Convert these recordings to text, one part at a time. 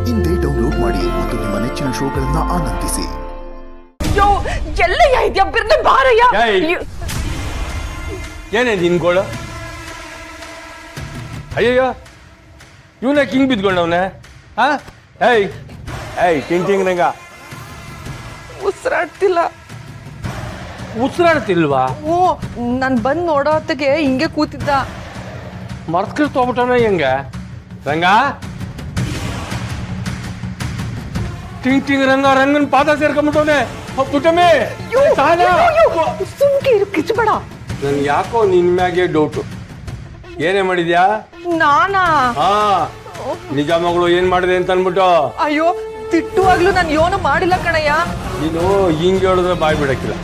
ಇಂದೇ ಡೌನ್ಲೋಡ್ ಮಾಡಿ ಮತ್ತು ನಿಮ್ಮ ನೆಚ್ಚಿನ ಶೋಗಳನ್ನ ಆನಂದಿಸಿ. ಅಯ್ಯೋ ಎಲ್ಲಯ್ಯ ಇದೆಯಾ ಬಿರ್ನೆ ಬಾರಯ್ಯ. ಏನೇ ನಿನ್ಗೋಳು? ಅಯ್ಯಯ್ಯ ಇವನೇ ಕಿಂಗ್ ಬಿದ್ಕೊಂಡವನೆ. ಏಯ್ ಏಯ್ ಟಿಂಗ್ ರಂಗ ಉಸಿರಾಡ್ತಿಲ್ಲ. ಉಸಿರಾಡ್ತಿಲ್ವಾ? ಓ ನಾನ್ ಬಂದ್ ನೋಡೋ ಹೊತ್ತಿಗೆ ಹಿಂಗೆ ಕೂತಿದ್ದ. ಮರ್ತ್ಕಿರ್ ತಗೋಬಿಟ್ಟವನ ಹೆಂಗ ರಂಗ? ಟಿಂಗ್ ರಂಗ ರಂಗನ್ ಪಾದ ಸೇರ್ಕೊಂಡ್ಬಿಟ್ಟವನೆ. ಪುಟ್ಟಮೆ ಸುಮ್ಕೆ ಇರು, ಕಿಚ್ಬೇಡ. ನನ್ ಯಾಕೋ ನಿನ್ ಮ್ಯಾಗೆ ಡೌಟು. ಏನೇ ಮಾಡಿದ್ಯಾ? ನಾನಾ? ಹಾ ನಿಜ ಮಗಳು ಏನ್ ಮಾಡಿದೆ ಅಂತ ಅನ್ಬಿಟ್ಟು. ಅಯ್ಯೋ ತಿಟ್ಟುವಾಗ್ಲೂ ನಾನು ಯೋನು ಮಾಡಿಲ್ಲ ಕಣಯ್ಯ. ನೀನು ಹಿಂಗೆ ಹೇಳಿದ್ರೆ ಬಾಯ್ ಬಿಡಕ್ಕಿಲ್ಲ.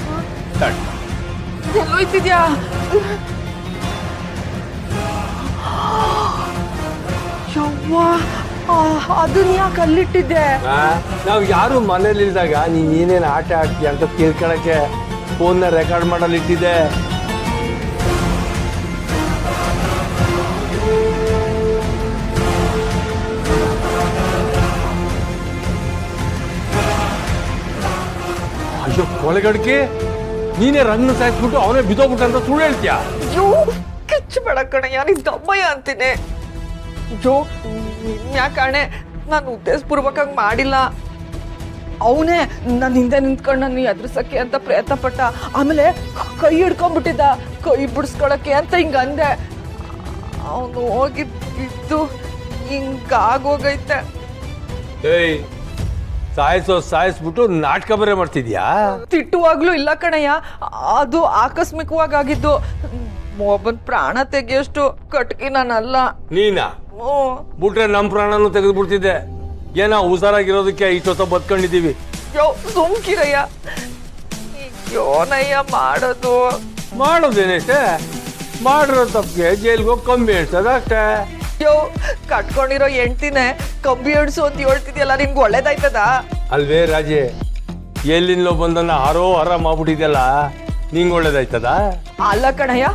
ಎಲ್ಲೋಯ್ತಿದ್ಯಾ? ಯವ್ವ ಅದನ್ನ ಯಾಕೆ ಅಲ್ಲಿಟ್ಟಿದ್ದೆ? ನಾವ್ ಯಾರು ಮನೇಲಿ ಇಲ್ದಾಗ ನೀನ್ ಏನೇನ್ ಆಟ ಆಡ್ತೀಯ ಅಂತ ತಿಳ್ಕೊಳಕ್ಕೆ ಫೋನ್ನ ರೆಕಾರ್ಡ್ ಮಾಡಲ್ ಇಟ್ಟಿದ್ದೆ. ಅಯ್ಯೋ ಕೊಲೆಗಡ್ಕೆ, ನೀನೇ ರಂಗನ ಸಾಯಿಸ್ಬಿಟ್ಟು ಅವನೇ ಬಿದ್ದೋಗ್ಬಿಟ್ಟ ಅಂತ ಸುಳ್ಳು ಹೇಳ್ತೀಯ? ಅಯ್ಯೋ ಕಿಚ್ಚಬೇಡ ಕಣಯ್ಯ, ನೀನ್ ದಮ್ಮಯ್ಯ ಅಂತೀನಿ. ಅಯ್ಯೋ ಯಾಕಣೆ ನಾನು ಉದ್ದೇಶಪೂರ್ವಕವಾಗಿ ಮಾಡಿಲ್ಲ. ಅವನೇ ನನ್ನ ಹಿಂದೆ ನಿಂತ್ಕೊಂಡು ನನ್ನ ಎದುರಿಸಕ್ಕೆ ಅಂತ ಪ್ರಯತ್ನ ಪಟ್ಟ. ಆಮೇಲೆ ಕೈ ಹಿಡ್ಕೊಂಡ್ಬಿಟ್ಟಿದ್ದ, ಕೈ ಬಿಡಿಸ್ಕೊಳಕ್ಕೆ ಅಂತ ಹಿಂಗ ಅಂದೆ. ಅವನು ಹೋಗಿ ಬಿದ್ದು ಹಿಂಗಾಗೋಗೈತೆ. ಏಯ್ ಸಾಯಿಸ್ಬಿಟ್ಟು ನಾಟಕ ಬರೇ ಮಾಡ್ತಿದ್ಯಾ? ತಿಟ್ಟುವಾಗ್ಲೂ ಇಲ್ಲ ಕಣಯ್ಯ, ಅದು ಆಕಸ್ಮಿಕವಾಗಿ ಆಗಿದ್ದು. ಒಬ್ಬನ್ ಪ್ರಾಣ ತೆಗಿಯಷ್ಟು ಕಟ್ಕಿ ನಾನಲ್ಲ. ನೀನಾ? ಬಿಟ್ರೆ ನಮ್ ಪ್ರಾಣನು ತೆಗೆದು ಬಿಡ್ತಿದ್ದೆ. ಏನೋ ಹುಷಾರಾಗಿರೋದಕ್ಕೆ ಇಷ್ಟೊತ್ತ ಬದ್ಕೊಂಡಿದೀವಿ. ಯೋ ಸುಮ್ಕಿರಯ್ಯ, ಯೋನಯ್ಯ ಮಾಡೋದೇನೈತೆ? ಮಾಡಿರೋ ತಪ್ಪಿಗೆ ಜೈಲ್ಗೆ ಹೋಗಿ ಕಮ್ಮಿ ಹೇಳ್ತದ ಅಷ್ಟೇ. ಯೋ ಕಟ್ಕೊಂಡಿರೋ ಹೆಂಡ್ತಿನೇ ಕಂಬಿ ಹಿಡ್ಸು ಅಂತ ಹೇಳ್ತಿದ್ಯಲ್ಲ, ನಿಮ್ಗೆ ಒಳ್ಳೇದಾಯ್ತದ? ಅಲ್ವೇ ರಾಜೆ, ಎಲ್ಲಿಂದಲೋ ಬಂದನ್ನ ಹರ ಮಾಡ್ಬಿಟ್ಟಿದ್ಯಲ್ಲ, ನಿಂಗೆ ಒಳ್ಳೇದಾಯ್ತದ? ಅಲ್ಲ ಕಣಯ್ಯ,